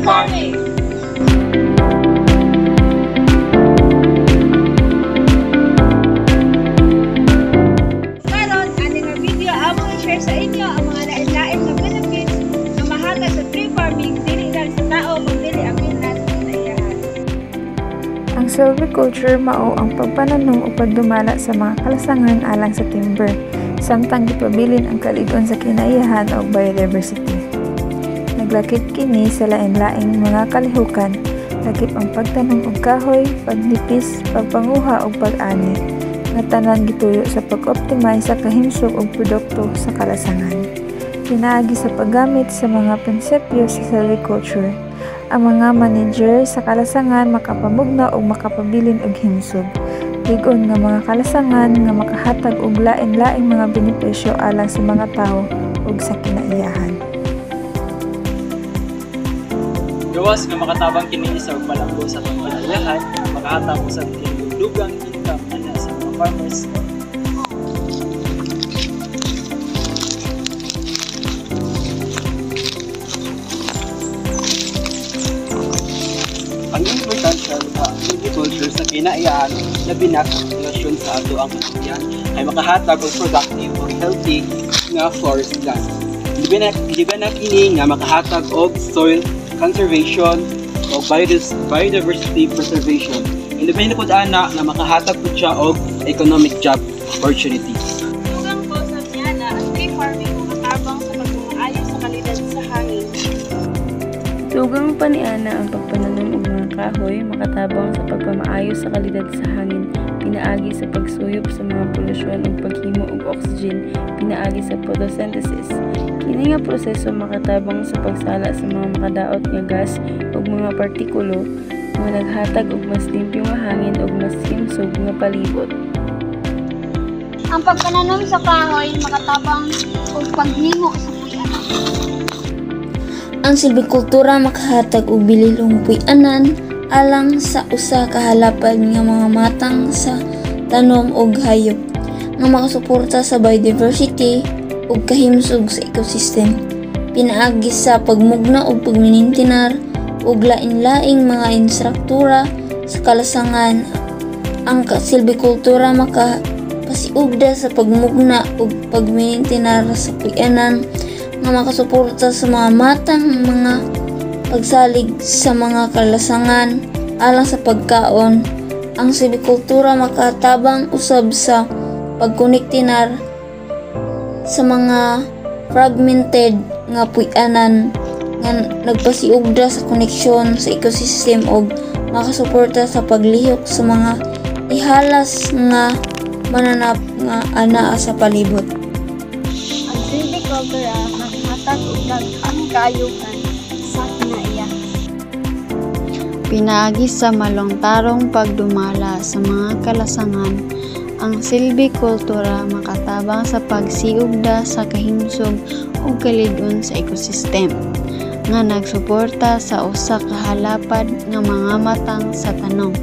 farming. Karon ani nga video amo i-share sa inyo ang mga lain-lain nga benefits nga mahatag sa tree farming dili lang sa tao kundi apil na sa kinayahan. Ang silviculture mao ang pagpananom o pagdumala sa mga kalasangan alang sa timber, samtang gipabilin ang kalig-on sa kinaiyahan o biodiversity. Naglakip kini sa lain-laing mga kalihukan, lakip ang pagtanom og kahoy, pagnipis, pagpanguha og pag-ani, nga tanan gituyo sa pag-optimize sa kahimsog og produkto sa kalasangan. Pinaagi sa paggamit sa mga prinsipyo sa silviculture, ang mga manager sa kalasangan makapamugna o makapabilin og himsog, lig-on nga mga kalasangan nga makahatag og lain-laing mga benepisyo alang sa mga tao ug sa kinaiyahan. Gawas nga makatabang kini sa palanggo sa kinaiyahan, makahatag usab kini dugang income ana sa mga farmers. Ang importansya sa agriculture sa kinaiyahan labi na sa relasyon sa ato ang katuyan ay makahatag og productive or healthy nga forest land. Liban na kini nga makahatag og soil conservation o biodiversity preservation. Independent po ana nga makahatag po siya og economic job opportunities. Dugang ko sa niya na ang tree farming matabang sa pagmaayo sa kalidad sa hangin. Dugang pa ni Ana ang pagpananom og mga kahoy makatabang sa pagpamaayo sa kalidad sa hangin, pinaagi sa pagsuyop sa mga polusyon ug paghimo og oxygen, pinaagi sa photosynthesis. Kini nga proseso makatabang sa pagsala sa mga makadaot nga gas ug mga partikulo nga naghatag og mas limpyo nga hangin ug mas himsog nga palibot. Ang pagpananom sa kahoy makatabang og paghimo sa puy-anan. Ang silvikultura makahatag og bililong puy-anan alang sa usa ka halapad nga mga matang sa tanom ug hayop nga makasuporta sa biodiversity ug kahimsog sa ecosystem. Pinaagi sa pagmugna ug pagminintinar ug lain-laing mga instruktura sa kalasangan. Ang silvikultura makapasiugda sa pagmugna ug pagminintinar sa puy-anan nga makasuporta sa mga matang mga pagsalig sa mga kalasangan alang sa pagkaon. Ang silvikultura makatabang usab sa pagkonektinar sa mga fragmented nga puy-anan nga nagpasiugda sa koneksyon sa ecosystem ug makasuporta sa paglihok sa mga ihalas nga mananap nga anaa sa palibot. Ang silvicultura makahatag og daghang kaayuhan sa kinaiyahan. Pinaagi sa malongtarong pagdumala sa mga kalasangan, ang silvikultura makatabang sa pagsiugda sa kahimsog ug kalig-on sa ekosistem nga nagsuporta sa usa ka halapad nga mga matang sa tanom.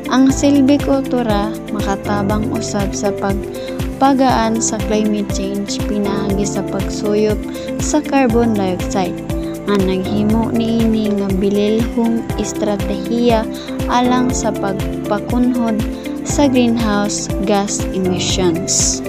Ang silvikultura makatabang usab sa pagpagaan sa climate change, pinaagi sa pagsuyop sa carbon dioxide nga naghimo niini nga bililhong estratehiya alang sa pagpakunhod sa greenhouse gas emissions.